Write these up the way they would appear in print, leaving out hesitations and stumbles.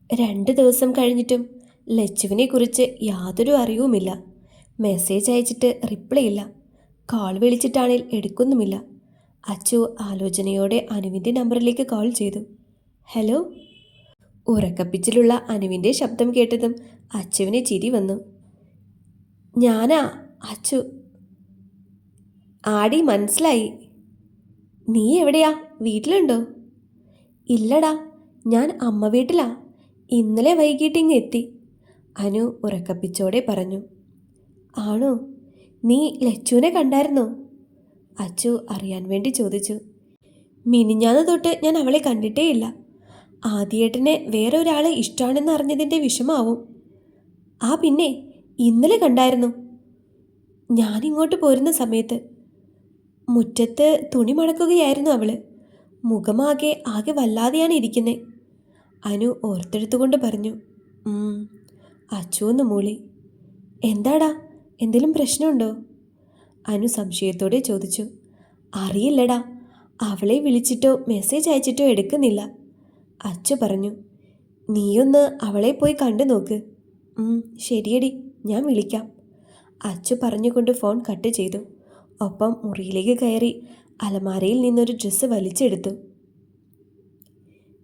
2 ദിവസം കഴിഞ്ഞിട്ടും ലച്ചുവിനെക്കുറിച്ച് യാതൊരു അറിവുമില്ല. മെസ്സേജ് അയച്ചിട്ട് റിപ്ലൈ ഇല്ല. കോൾ വിളിച്ചിട്ടാണെങ്കിൽ എടുക്കുന്നുമില്ല. അച്ചു ആലോചനയോടെ അനുവിൻ്റെ നമ്പറിലേക്ക് കോൾ ചെയ്തു. ഹലോ. ഉറക്കപ്പിച്ചിലുള്ള അനുവിൻ്റെ ശബ്ദം കേട്ടതും അച്ചുവിന് ചിരി വന്നു. ഞാനാ അച്ചു. ആടി മനസ്സിലായി. നീ എവിടെയാ? വീട്ടിലുണ്ടോ? ഇല്ലടാ, ഞാൻ അമ്മ വീട്ടിലാ. ഇന്നലെ വൈകിട്ട് ഇങ്ങ് എത്തി. അനു ഉറക്കപ്പിച്ചോടെ പറഞ്ഞു. ആണോ? നീ ലച്ചുവിനെ കണ്ടായിരുന്നോ? അച്ചു അറിയാൻ വേണ്ടി ചോദിച്ചു. മിനിഞ്ഞാന്ന് തൊട്ട് ഞാൻ അവളെ കണ്ടിട്ടേയില്ല. ആദ്യേട്ടനെ വേറെ ഒരാളെ ഇഷ്ടമാണെന്ന് അറിഞ്ഞതിൻ്റെ വിഷമാവും. ആ പിന്നെ ഇന്നലെ കണ്ടായിരുന്നു. ഞാനിങ്ങോട്ട് പോരുന്ന സമയത്ത് മുറ്റത്ത് തുണി മടക്കുകയായിരുന്നു അവള്. മുഖമാകെ ആകെ വല്ലാതെയാണ് ഇരിക്കുന്നത്. അനു ഓർത്തെടുത്തുകൊണ്ട് പറഞ്ഞു. അച്ചു ഒന്ന് മൂളി. എന്താടാ, എന്തെങ്കിലും പ്രശ്നമുണ്ടോ? അനു സംശയത്തോടെ ചോദിച്ചു. അറിയില്ലടാ, അവളെ വിളിച്ചിട്ടോ മെസ്സേജ് അയച്ചിട്ടോ എടുക്കുന്നില്ല. അച്ചു പറഞ്ഞു. നീയൊന്ന് അവളെ പോയി കണ്ടു നോക്ക്. ശരിയടി, ഞാൻ വിളിക്കാം. അച്ചു പറഞ്ഞുകൊണ്ട് ഫോൺ കട്ട് ചെയ്തു. ഒപ്പം മുറിയിലേക്ക് കയറി അലമാരയിൽ നിന്നൊരു ഡ്രസ്സ് വലിച്ചെടുത്തു.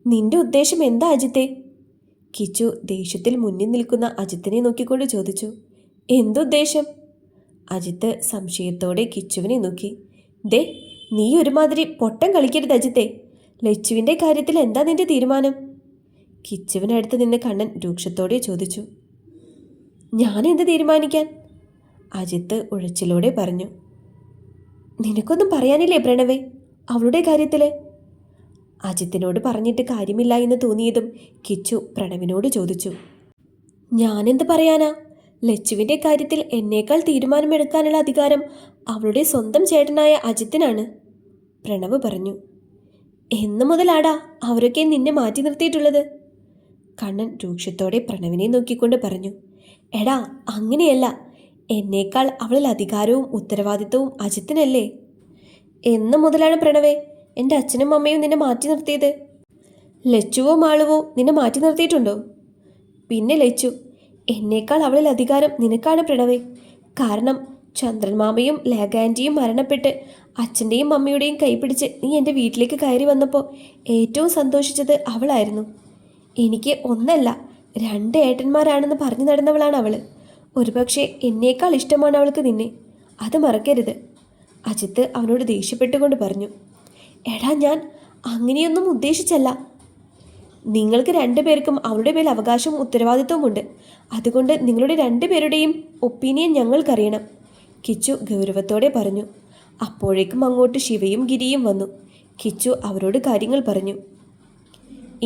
നിന്റെ ഉദ്ദേശം എന്താ അജിത്തെ? കിച്ചു ദേഷ്യത്തിൽ മുന്നിൽ നിൽക്കുന്ന അജിത്തിനെ നോക്കിക്കൊണ്ട് ചോദിച്ചു. എന്തുദ്ദേശം? അജിത്ത് സംശയത്തോടെ കിച്ചുവിനെ നോക്കി. ദേ, നീ ഒരുമാതിരി പൊട്ടം കളിക്കരുത് അജിത്തെ. ലച്ചുവിൻ്റെ കാര്യത്തിൽ എന്താ നിന്റെ തീരുമാനം? കിച്ചുവിനടുത്ത് നിന്ന് കണ്ണൻ രൂക്ഷത്തോടെ ചോദിച്ചു. ഞാൻ എന്ത് തീരുമാനിക്കാൻ? അജിത്ത് ഉഴച്ചിലോടെ പറഞ്ഞു. നിനക്കൊന്നും പറയാനില്ലേ പ്രണവേ അവളുടെ കാര്യത്തിൽ? അജിത്തിനോട് പറഞ്ഞിട്ട് കാര്യമില്ല എന്ന് തോന്നിയതും കിച്ചു പ്രണവിനോട് ചോദിച്ചു. ഞാനെന്ത് പറയാനാ? ലച്ചുവിൻ്റെ കാര്യത്തിൽ എന്നേക്കാൾ തീരുമാനമെടുക്കാനുള്ള അധികാരം അവളുടെ സ്വന്തം ചേട്ടനായ അജിത്തിനാണ്, പ്രണവ് പറഞ്ഞു. എന്നു മുതലാടാ അവരൊക്കെ നിന്നെ മാറ്റി നിർത്തിയിട്ടുള്ളത്? കണ്ണൻ രൂക്ഷത്തോടെ പ്രണവിനെ നോക്കിക്കൊണ്ട് പറഞ്ഞു. എടാ, അങ്ങനെയല്ല. എന്നേക്കാൾ അവളിൽ അധികാരവും ഉത്തരവാദിത്വവും അജിത്തിനല്ലേ? എന്നു മുതലാണ് പ്രണവേ എൻ്റെ അച്ഛനും അമ്മയും നിന്നെ മാറ്റി നിർത്തിയത്? ലച്ചുവോ മാളുവോ നിന്നെ മാറ്റി നിർത്തിയിട്ടുണ്ടോ? പിന്നെ ലച്ചു. എന്നേക്കാൾ അവളിൽ അധികാരം നിനക്കാണ് പ്രണവേ. കാരണം ചന്ദ്രൻമാമയും ലേഖാൻറ്റിയും മരണപ്പെട്ട് അച്ഛൻ്റെയും അമ്മയുടെയും കൈപിടിച്ച് നീ എൻ്റെ വീട്ടിലേക്ക് കയറി വന്നപ്പോൾ ഏറ്റവും സന്തോഷിച്ചത് അവളായിരുന്നു. എനിക്ക് ഒന്നല്ല 2 ഏട്ടന്മാരാണെന്ന് പറഞ്ഞു നടന്നവളാണ് അവൾ. ഒരുപക്ഷെ എന്നേക്കാൾ ഇഷ്ടമാണ് അവൾക്ക് നിന്നെ. അത് മറക്കരുത്, അജിത്ത് അവനോട് ദേഷ്യപ്പെട്ടുകൊണ്ട് പറഞ്ഞു. എടാ, ഞാൻ അങ്ങനെയൊന്നും ഉദ്ദേശിച്ചല്ല. നിങ്ങൾക്ക് 2 പേർക്കും അവളുടെ മേൽ അവകാശവും ഉത്തരവാദിത്വമുണ്ട്. അതുകൊണ്ട് നിങ്ങളുടെ 2 പേരുടെയും ഒപ്പീനിയൻ ഞങ്ങൾക്കറിയണം, കിച്ചു ഗൗരവത്തോടെ പറഞ്ഞു. അപ്പോഴേക്കും അങ്ങോട്ട് ശിവയും ഗിരിയും വന്നു. കിച്ചു അവരോട് കാര്യങ്ങൾ പറഞ്ഞു.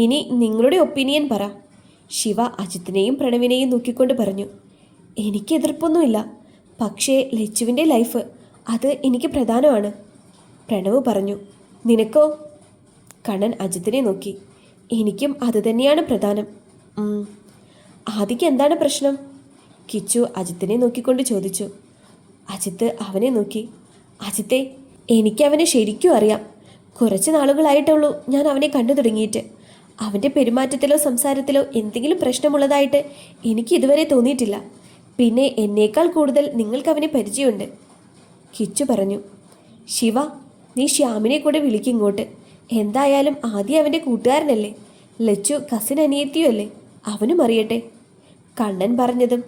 ഇനി നിങ്ങളുടെ ഒപ്പീനിയൻ പറ, ശിവ അജിത്തിനെയും പ്രണവിനെയും നോക്കിക്കൊണ്ട് പറഞ്ഞു. എനിക്ക് എതിർപ്പൊന്നുമില്ല, പക്ഷേ ലച്ചുവിൻ്റെ ലൈഫ് അത് എനിക്ക് പ്രധാനമാണ്, പ്രണവ് പറഞ്ഞു. നിനക്കോ? കണ്ണൻ അജിത്തിനെ നോക്കി. എനിക്കും അത് തന്നെയാണ് പ്രധാനം. ആദിക്ക് എന്താണ് പ്രശ്നം? കിച്ചു അജിത്തിനെ നോക്കിക്കൊണ്ട് ചോദിച്ചു. അജിത്ത് അവനെ നോക്കി. അജിത്തെ, എനിക്കവനെ ശരിക്കും അറിയാം. കുറച്ച് നാളുകളായിട്ടുള്ളൂ ഞാൻ അവനെ കണ്ടു തുടങ്ങിയിട്ട്. അവൻ്റെ പെരുമാറ്റത്തിലോ സംസാരത്തിലോ എന്തെങ്കിലും പ്രശ്നമുള്ളതായിട്ട് എനിക്ക് ഇതുവരെ തോന്നിയിട്ടില്ല. പിന്നെ എന്നേക്കാൾ കൂടുതൽ നിങ്ങൾക്കവനെ പരിചയമുണ്ട്, കിച്ചു പറഞ്ഞു. ശിവ, നീ ശ്യാമിനെ കൂടെ വിളിക്കിങ്ങോട്ട്. എന്തായാലും ആദ്യം അവൻ്റെ കൂട്ടുകാരനല്ലേ. ലച്ചു കസിൻ അനിയത്തിയോ അല്ലേ, അവനും അറിയട്ടെ. കണ്ണൻ പറഞ്ഞതും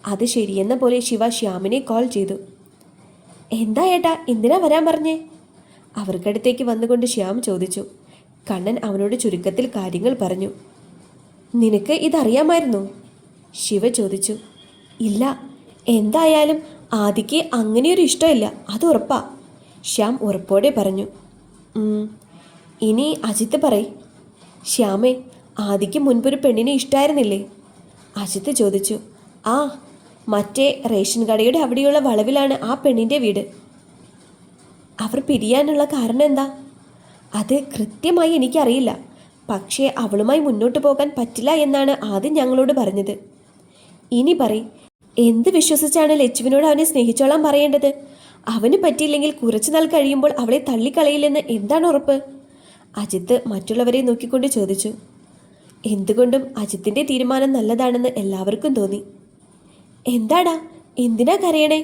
അത് ശരിയെന്ന പോലെ ശിവ ശ്യാമിനെ കോൾ ചെയ്തു. എന്താ ഏട്ടാ, എന്തിനാ വരാൻ പറഞ്ഞേ? അവർക്കടുത്തേക്ക് വന്നുകൊണ്ട് ശ്യാം ചോദിച്ചു. കണ്ണൻ അവനോട് ചുരുക്കത്തിൽ കാര്യങ്ങൾ പറഞ്ഞു. നിനക്ക് ഇതറിയാമായിരുന്നോ? ശിവ ചോദിച്ചു. ഇല്ല, എന്തായാലും ആദിക്ക് അങ്ങനെയൊരു ഇഷ്ടമില്ല, അത് ഉറപ്പാ, ശ്യാം ഉറപ്പോടെ പറഞ്ഞു. ഇനി അജിത്ത് പറയ്. ശ്യാമേ, ആദിക്ക് മുൻപൊരു പെണ്ണിനെ ഇഷ്ടമായിരുന്നില്ലേ? അജിത്ത് ചോദിച്ചു. ആ, മറ്റേ റേഷൻ കടയുടെ അവിടെയുള്ള വളവിലാണ് ആ പെണ്ണിൻ്റെ വീട്. അവർ പിരിയാനുള്ള കാരണം എന്താ? അത് കൃത്യമായി എനിക്കറിയില്ല. പക്ഷേ അവളുമായി മുന്നോട്ട് പോകാൻ പറ്റില്ല എന്നാണ് ആദ്യം ഞങ്ങളോട് പറഞ്ഞത്. ഇനി പറയ്, എന്ത് വിശ്വസിച്ചാണ് ലച്ചുവിനോട് അവനെ സ്നേഹിച്ചോളാൻ പറയേണ്ടത്? അവന് പറ്റിയില്ലെങ്കിൽ കുറച്ചു നാൾ കഴിയുമ്പോൾ അവളെ തള്ളിക്കളയില്ലെന്ന് എന്താണ് ഉറപ്പ്? അജിത്ത് മറ്റുള്ളവരെ നോക്കിക്കൊണ്ട് ചോദിച്ചു. എന്തുകൊണ്ടും അജിത്തിൻ്റെ തീരുമാനം നല്ലതാണെന്ന് എല്ലാവർക്കും തോന്നി. എന്താടാ, എന്തിനാ കരയണേ?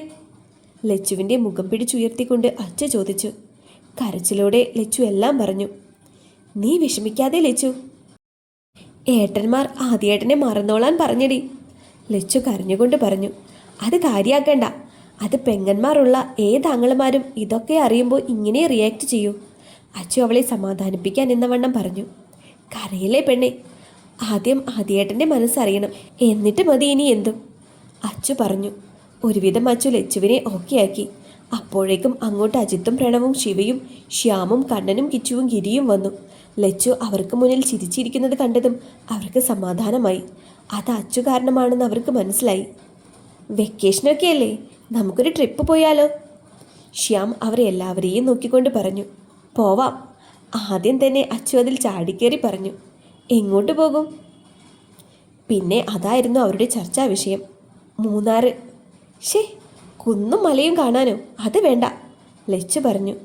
ലച്ചുവിൻ്റെ മുഖം പിടിച്ചുയർത്തിക്കൊണ്ട് അച്ചു ചോദിച്ചു. കരച്ചിലോടെ ലച്ചു എല്ലാം പറഞ്ഞു. നീ വിഷമിക്കാതെ ലച്ചു, ഏട്ടന്മാർ ആദ്യേട്ടനെ മറന്നോളാൻ പറഞ്ഞടി. ലച്ചു കരഞ്ഞുകൊണ്ട് പറഞ്ഞു. അത് കാര്യാക്കണ്ട, അത് പെങ്ങന്മാരുള്ള ഏതാങ്ങളമാരും ഇതൊക്കെ അറിയുമ്പോൾ ഇങ്ങനെ റിയാക്ട് ചെയ്യൂ. അച്ചു അവളെ സമാധാനിപ്പിക്കാൻ എന്നവണ്ണം പറഞ്ഞു. കരയില്ലേ പെണ്ണെ, ആദ്യം ആദ്യേട്ടൻ്റെ മനസ്സറിയണം, എന്നിട്ട് മതി ഇനി എന്തും, അച്ചു പറഞ്ഞു. ഒരുവിധം അച്ചു ലച്ചുവിനെ ഓക്കെയാക്കി. അപ്പോഴേക്കും അങ്ങോട്ട് അജിത്തും പ്രണവും ശിവയും ശ്യാമും കണ്ണനും കിച്ചുവും ഗിരിയും വന്നു. ലച്ചു അവർക്ക് മുന്നിൽ ചിരിച്ചിരിക്കുന്നത് കണ്ടതും അവർക്ക് സമാധാനമായി. അത് അച്ചു കാരണമാണെന്ന് അവർക്ക് മനസ്സിലായി. വെക്കേഷനൊക്കെ അല്ലേ, നമുക്കൊരു ട്രിപ്പ് പോയാലോ? ശ്യാം അവരെ എല്ലാവരെയും നോക്കിക്കൊണ്ട് പറഞ്ഞു. പോവാം. ആദ്യം തന്നെ അച്ചു അതിൽ ചാടിക്കേറി പറഞ്ഞു. എങ്ങോട്ട് പോകും? പിന്നെ അതായിരുന്നു അവരുടെ ചർച്ചാ വിഷയം. മൂന്നാറ്. ഷേ, കുന്നും മലയും കാണാനോ? അത് വേണ്ട, ലച്ചു പറഞ്ഞു.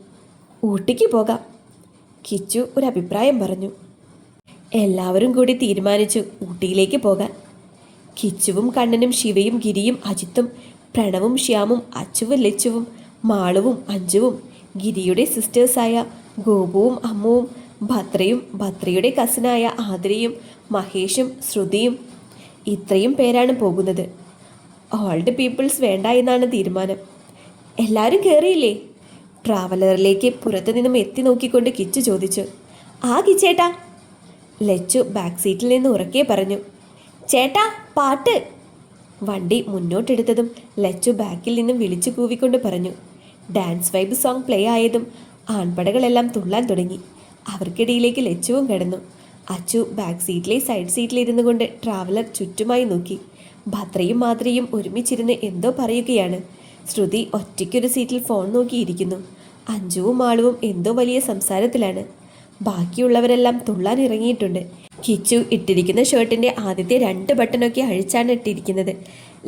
ഊട്ടിക്ക് പോകാം, കിച്ചു ഒരു അഭിപ്രായം പറഞ്ഞു. എല്ലാവരും കൂടി തീരുമാനിച്ചു ഊട്ടിയിലേക്ക് പോകാൻ. കിച്ചുവും കണ്ണനും ശിവയും ഗിരിയും അജിത്തും പ്രണവും ശ്യാമും അച്ചുവും ലച്ചുവും മാളുവും അഞ്ജുവും ഗിരിയുടെ സിസ്റ്റേഴ്സായ ഗോപുവും അമ്മുവും ഭദ്രയും ഭദ്രയുടെ കസിനായ ആതിരയും മഹേഷും ശ്രുതിയും, ഇത്രയും പേരാണ് പോകുന്നത്. ഓൾഡ് പീപ്പിൾസ് വേണ്ട എന്നാണ് തീരുമാനം. എല്ലാവരും കയറിയില്ലേ? ട്രാവലറിലേക്ക് പുറത്തു നിന്നും എത്തി നോക്കിക്കൊണ്ട് കിച്ചു ചോദിച്ചു. ആ കിച്ചേട്ടാ, ലച്ചു ബാക്ക് സീറ്റിൽ നിന്ന് ഉറക്കെ പറഞ്ഞു. ചേട്ടാ, പാട്ട്. വണ്ടി മുന്നോട്ടെടുത്തതും ലച്ചു ബാക്കിൽ നിന്നും വിളിച്ചു കൂവിക്കൊണ്ട് പറഞ്ഞു. ഡാൻസ് വൈബ് സോങ് പ്ലേ ആയതും ആൺപടകളെല്ലാം തുള്ളാൻ തുടങ്ങി. അവർക്കിടയിലേക്ക് ലച്ചുവും കിടന്നു. അച്ചു ബാക്ക് സീറ്റിലെ സൈഡ് സീറ്റിലിരുന്നു കൊണ്ട് ട്രാവലർ ചുറ്റുമായി നോക്കി. ഭദ്രയും മാതിരയും ഒരുമിച്ചിരുന്ന് എന്തോ പറയുകയാണ്. ശ്രുതി ഒറ്റയ്ക്കൊരു സീറ്റിൽ ഫോൺ നോക്കിയിരിക്കുന്നു. അഞ്ജുവും മാളുവും എന്തോ വലിയ സംസാരത്തിലാണ്. ബാക്കിയുള്ളവരെല്ലാം തുള്ളാൻ ഇറങ്ങിയിട്ടുണ്ട്. കിച്ചു ഇട്ടിരിക്കുന്ന ഷർട്ടിൻ്റെ ആദ്യത്തെ 2 ബട്ടണൊക്കെ അഴിച്ചാണ് ഇട്ടിരിക്കുന്നത്.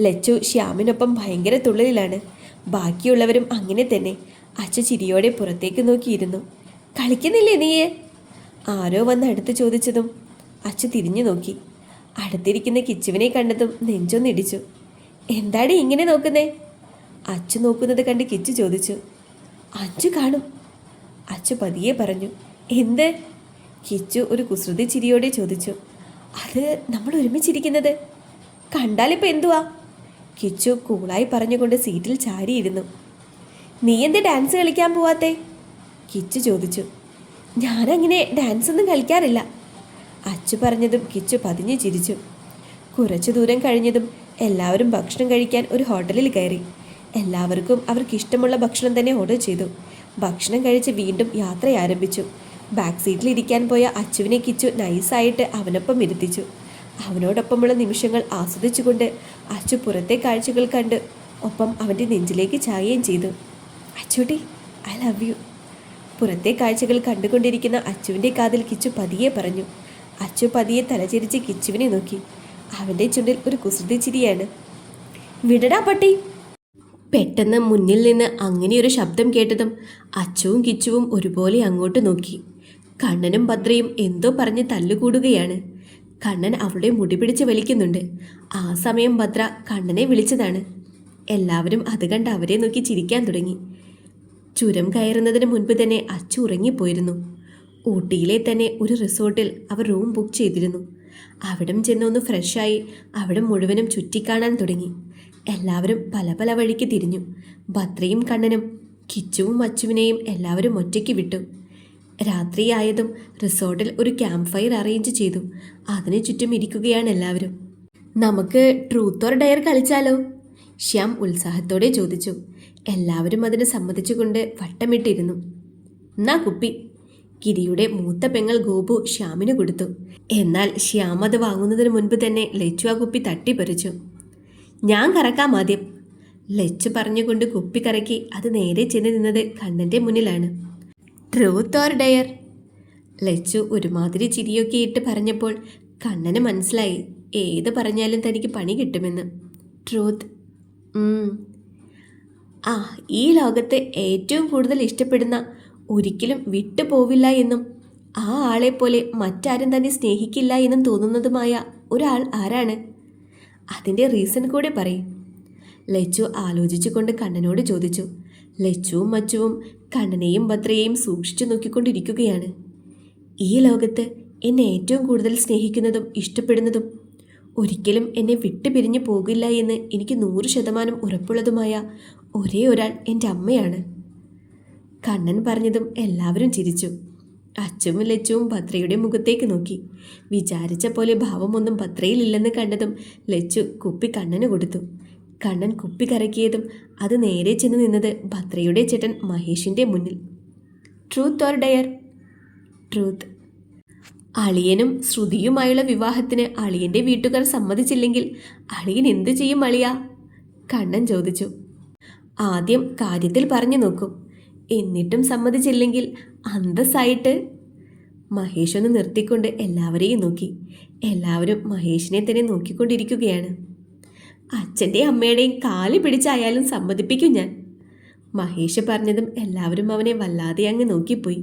ലച്ചു ശ്യാമിനൊപ്പം ഭയങ്കര തുള്ളലിലാണ്. ബാക്കിയുള്ളവരും അങ്ങനെ തന്നെ. അച്ചു ചിരിയോടെ പുറത്തേക്ക് നോക്കിയിരുന്നു. കളിക്കുന്നില്ലേ നീയെ? ആരോ വന്ന് അടുത്ത് ചോദിച്ചതും അച്ചു തിരിഞ്ഞു നോക്കി. അടുത്തിരിക്കുന്ന കിച്ചുവിനെ കണ്ടതും നെഞ്ചൊന്നിടിച്ചു. എന്താടി ഇങ്ങനെ നോക്കുന്നേ? അച്ചു നോക്കുന്നത് കണ്ട് കിച്ചു ചോദിച്ചു. അച്ചു കാണും, അച്ചു പതിയെ പറഞ്ഞു. എന്ത്? കിച്ചു ഒരു കുസൃതി ചിരിയോടെ ചോദിച്ചു. അത് നമ്മൾ ഒരുമിച്ചിരിക്കുന്നത് കണ്ടാലിപ്പോൾ എന്തുവാ? കിച്ചു കൂളായി പറഞ്ഞുകൊണ്ട് സീറ്റിൽ ചാരിയിരുന്നു. നീ എന്ത് ഡാൻസ് കളിക്കാൻ പോവാത്തേ? കിച്ചു ചോദിച്ചു. ഞാനങ്ങനെ ഡാൻസ് ഒന്നും കളിക്കാറില്ല, അച്ചു പറഞ്ഞതും കിച്ചു പതിഞ്ഞു ചിരിച്ചു. കുറച്ചു ദൂരം കഴിഞ്ഞതും എല്ലാവരും ഭക്ഷണം കഴിക്കാൻ ഒരു ഹോട്ടലിൽ കയറി. എല്ലാവർക്കും അവർക്കിഷ്ടമുള്ള ഭക്ഷണം തന്നെ ഓർഡർ ചെയ്തു. ഭക്ഷണം കഴിച്ച് വീണ്ടും യാത്ര ആരംഭിച്ചു. ബാക്ക് സീറ്റിൽ ഇരിക്കാൻ പോയ അച്ചുവിനെ കിച്ചു നൈസായിട്ട് അവനൊപ്പം ഇരുത്തിച്ചു. അവനോടൊപ്പമുള്ള നിമിഷങ്ങൾ ആസ്വദിച്ചുകൊണ്ട് അച്ചു പുറത്തെ കാഴ്ചകൾ കണ്ട് ഒപ്പം അവൻ്റെ നെഞ്ചിലേക്ക് ചായുകയും ചെയ്തു. അച്ചൂട്ടി, ഐ ലവ് യു. പുറത്തെ കാഴ്ചകൾ കണ്ടുകൊണ്ടിരിക്കുന്ന അച്ചുവിൻ്റെ കാതിൽ കിച്ചു പതിയെ പറഞ്ഞു. അച്ചു പതിയെ തലചെരിച്ച് കിച്ചുവിനെ നോക്കി. അവൻ്റെ ചുണ്ടിൽ ഒരു കുസൃതി ചിരിയാണ്. വിടടാ പട്ടി. പെട്ടെന്ന് മുന്നിൽ നിന്ന് അങ്ങനെയൊരു ശബ്ദം കേട്ടതും അച്ചുവും കിച്ചുവും ഒരുപോലെ അങ്ങോട്ട് നോക്കി. കണ്ണനും ഭദ്രയും എന്തോ പറഞ്ഞ് തല്ലുകൂടുകയാണ്. കണ്ണൻ അവളുടെ മുടി പിടിച്ച് വലിക്കുന്നുണ്ട്. ആ സമയം ഭദ്ര കണ്ണനെ വിളിച്ചതാണ്. എല്ലാവരും അത് കണ്ട് അവരെ നോക്കി ചിരിക്കാൻ തുടങ്ങി. ചുരം കയറുന്നതിന് മുൻപ് തന്നെ അച്ചു ഉറങ്ങിപ്പോയിരുന്നു. ഊട്ടിയിലെ തന്നെ ഒരു റിസോർട്ടിൽ അവർ റൂം ബുക്ക് ചെയ്തിരുന്നു. അവിടം ചെന്നൊന്ന് ഫ്രഷായി അവിടം മുഴുവനും ചുറ്റിക്കാണാൻ തുടങ്ങി. എല്ലാവരും പല പല വഴിക്ക് തിരിഞ്ഞു. ഭദ്രയും കണ്ണനും കിച്ചുവും അച്ചുവിനെയും എല്ലാവരും ഒറ്റയ്ക്ക് വിട്ടു. രാത്രിയായതും റിസോർട്ടിൽ ഒരു ക്യാമ്പ് ഫയർ അറേഞ്ച് ചെയ്തു. അതിനു ചുറ്റും ഇരിക്കുകയാണ് എല്ലാവരും. നമുക്ക് ട്രൂത്ത് ഓർ ഡയർ കളിച്ചാലോ? ശ്യാം ഉത്സാഹത്തോടെ ചോദിച്ചു. എല്ലാവരും അതിന് സമ്മതിച്ചുകൊണ്ട് വട്ടമിട്ടിരുന്നു. എന്നാ കുപ്പി. ഗിരിയുടെ മൂത്ത പെങ്ങൾ ഗോപു ശ്യാമിന് കൊടുത്തു. എന്നാൽ ശ്യാം അത് വാങ്ങുന്നതിന് മുൻപ് തന്നെ ലച്ചു ആ കുപ്പി തട്ടിപ്പറിച്ചു. ഞാൻ കറക്കാം ആദ്യം, ലച്ചു പറഞ്ഞുകൊണ്ട് കുപ്പി കറക്കി അത് നേരെ ചെന്ന് നിന്നത് കണ്ണൻ്റെ മുന്നിലാണ്. Truth or Dyer? ലച്ചു ഒരുമാതിരി ചിരിയൊക്കെ ഇട്ട് പറഞ്ഞപ്പോൾ കണ്ണന് മനസ്സിലായി ഏത് പറഞ്ഞാലും തനിക്ക് പണി കിട്ടുമെന്ന്. ട്രൂത്ത്. ഈ ലോകത്ത് ഏറ്റവും കൂടുതൽ ഇഷ്ടപ്പെടുന്ന, ഒരിക്കലും വിട്ടുപോവില്ല എന്നും ആ ആളെപ്പോലെ മറ്റാരും തന്നെ സ്നേഹിക്കില്ല എന്നും തോന്നുന്നതുമായ ഒരാൾ ആരാണ്? അതിൻ്റെ റീസൺ കൂടെ പറയും. ലച്ചു ആലോചിച്ചുകൊണ്ട് കണ്ണനോട് ചോദിച്ചു. ലച്ചുവും മച്ചുവും കണ്ണനെയും ഭദ്രയെയും സൂക്ഷിച്ചു നോക്കിക്കൊണ്ടിരിക്കുകയാണ്. ഈ ലോകത്ത് എന്നെ ഏറ്റവും കൂടുതൽ സ്നേഹിക്കുന്നതും ഇഷ്ടപ്പെടുന്നതും ഒരിക്കലും എന്നെ വിട്ടുപിരിഞ്ഞു പോകില്ല എന്ന് എനിക്ക് 100% ഉറപ്പുള്ളതുമായ ഒരേ ഒരാൾ എൻ്റെ അമ്മയാണ്. കണ്ണൻ പറഞ്ഞതും എല്ലാവരും ചിരിച്ചു. അച്ചുവും ലച്ചുവും ഭദ്രയുടെ മുഖത്തേക്ക് നോക്കി. വിചാരിച്ച പോലെ ഭാവമൊന്നും ഭദ്രയിലില്ലെന്ന് കണ്ടതും ലച്ചു കുപ്പി കണ്ണന് കൊടുത്തു. കണ്ണൻ കുപ്പി കറക്കിയതും അത് നേരെ ചെന്ന് നിന്നത് ഭദ്രയുടെ ചേട്ടൻ മഹേഷിൻ്റെ മുന്നിൽ. Truth or Dyer? ട്രൂത്ത്. അളിയനും ശ്രുതിയുമായുള്ള വിവാഹത്തിന് അളിയൻ്റെ വീട്ടുകാർ സമ്മതിച്ചില്ലെങ്കിൽ അളിയൻ എന്തു ചെയ്യും അളിയ? കണ്ണൻ ചോദിച്ചു. ആദ്യം കാര്യത്തിൽ പറഞ്ഞു നോക്കും, എന്നിട്ടും സമ്മതിച്ചില്ലെങ്കിൽ അന്തസ്സായിട്ട്. മഹേഷ് ഒന്ന് നിർത്തിക്കൊണ്ട് എല്ലാവരെയും നോക്കി. എല്ലാവരും മഹേഷിനെ തന്നെ നോക്കിക്കൊണ്ടിരിക്കുകയാണ്. അച്ഛൻ്റെ അമ്മയുടെയും കാല് പിടിച്ചായാലും സമ്മതിപ്പിക്കും ഞാൻ. മഹേഷ് പറഞ്ഞതും എല്ലാവരും അവനെ വല്ലാതെ അങ്ങ് നോക്കിപ്പോയി.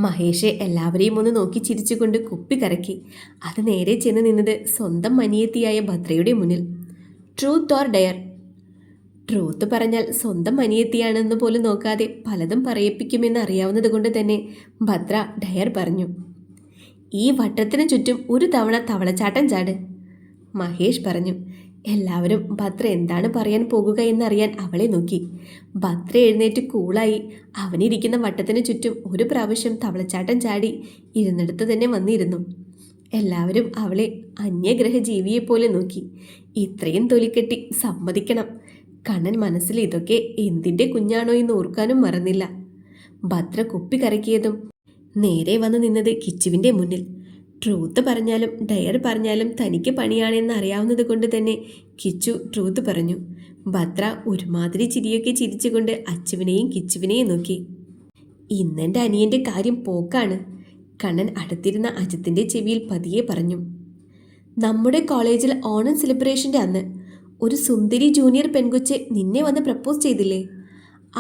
മഹേഷ് എല്ലാവരെയും ഒന്ന് നോക്കി ചിരിച്ചുകൊണ്ട് കുപ്പി കറക്കി. അത് നേരെ ചെന്ന് നിന്നത് സ്വന്തം അനിയത്തിയായ ഭദ്രയുടെ മുന്നിൽ. Truth or Dyer? ട്രൂത്ത് പറഞ്ഞാൽ സ്വന്തം അനിയത്തിയാണെന്ന് പോലും നോക്കാതെ പലതും പറയിപ്പിക്കുമെന്ന് അറിയാവുന്നത് കൊണ്ട് തന്നെ ഭദ്ര ഡയർ പറഞ്ഞു. ഈ വട്ടത്തിന് ചുറ്റും ഒരു തവണ തവളച്ചാട്ടം ചാട്. മഹേഷ് പറഞ്ഞു. എല്ലാവരും ഭദ്ര എന്താണ് പറയാൻ പോകുക എന്നറിയാൻ അവളെ നോക്കി. ഭദ്ര എഴുന്നേറ്റ് കൂളായി അവനിരിക്കുന്ന വട്ടത്തിന് ചുറ്റും ഒരു പ്രാവശ്യം തവളച്ചാട്ടം ചാടി ഇരുന്നിടത്ത് തന്നെ വന്നിരുന്നു. എല്ലാവരും അവളെ അന്യഗ്രഹ ജീവിയെപ്പോലെ നോക്കി. ഇത്രയും തൊലിക്കെട്ടി സമ്മതിക്കണം. കണ്ണൻ മനസ്സിൽ ഇതൊക്കെ എന്തിൻ്റെ കുഞ്ഞാണോ എന്ന് ഓർക്കാനും മറന്നില്ല. ഭദ്ര കുപ്പി കറക്കിയതും നേരെ വന്ന് നിന്നത് കിച്ചുവിൻ്റെ മുന്നിൽ. ട്രൂത്ത് പറഞ്ഞാലും ഡയർ പറഞ്ഞാലും തനിക്ക് പണിയാണെന്ന് അറിയാവുന്നത് കൊണ്ട് തന്നെ കിച്ചു ട്രൂത്ത് പറഞ്ഞു. ഭദ്ര ഒരുമാതിരി ചിരിയൊക്കെ ചിരിച്ചുകൊണ്ട് അച്ചുവിനെയും കിച്ചുവിനെയും നോക്കി. ഇന്നെൻ്റെ അനിയൻ്റെ കാര്യം പോക്കാണ്. കണ്ണൻ അടുത്തിരുന്ന അജിത്തിൻ്റെ ചെവിയിൽ പതിയെ പറഞ്ഞു. നമ്മുടെ കോളേജിൽ ഓണം സെലിബ്രേഷൻ്റെ അന്ന് ഒരു സുന്ദരി ജൂനിയർ പെൺകൊച്ച് നിന്നെ വന്ന് പ്രപ്പോസ് ചെയ്തില്ലേ?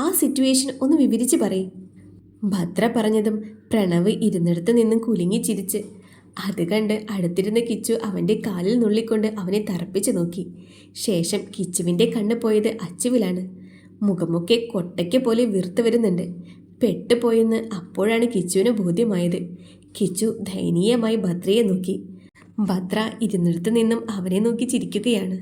ആ സിറ്റുവേഷൻ ഒന്ന് വിവരിച്ച് പറയും. ഭദ്ര പറഞ്ഞതും പ്രണവ് ഇരുന്നിടത്ത് നിന്നും കുലുങ്ങി ചിരിച്ച്. അത് കണ്ട് അടുത്തിരുന്ന കിച്ചു അവൻ്റെ കാലിൽ നുള്ളിക്കൊണ്ട് അവനെ തറപ്പിച്ച് നോക്കി. ശേഷം കിച്ചുവിൻ്റെ കണ്ണ് പോയത് അച്ചുവിലാണ്. മുഖമൊക്കെ കൊട്ടയ്ക്ക് പോലെ വീർത്ത് വരുന്നുണ്ട്. പെട്ടുപോയെന്ന് അപ്പോഴാണ് കിച്ചുവിന് ബോധ്യമായത്. കിച്ചു ദയനീയമായി ഭദ്രയെ നോക്കി. ഭദ്ര ഇരുന്നിടത്ത് നിന്നും അവനെ നോക്കി ചിരിക്കുകയാണ്.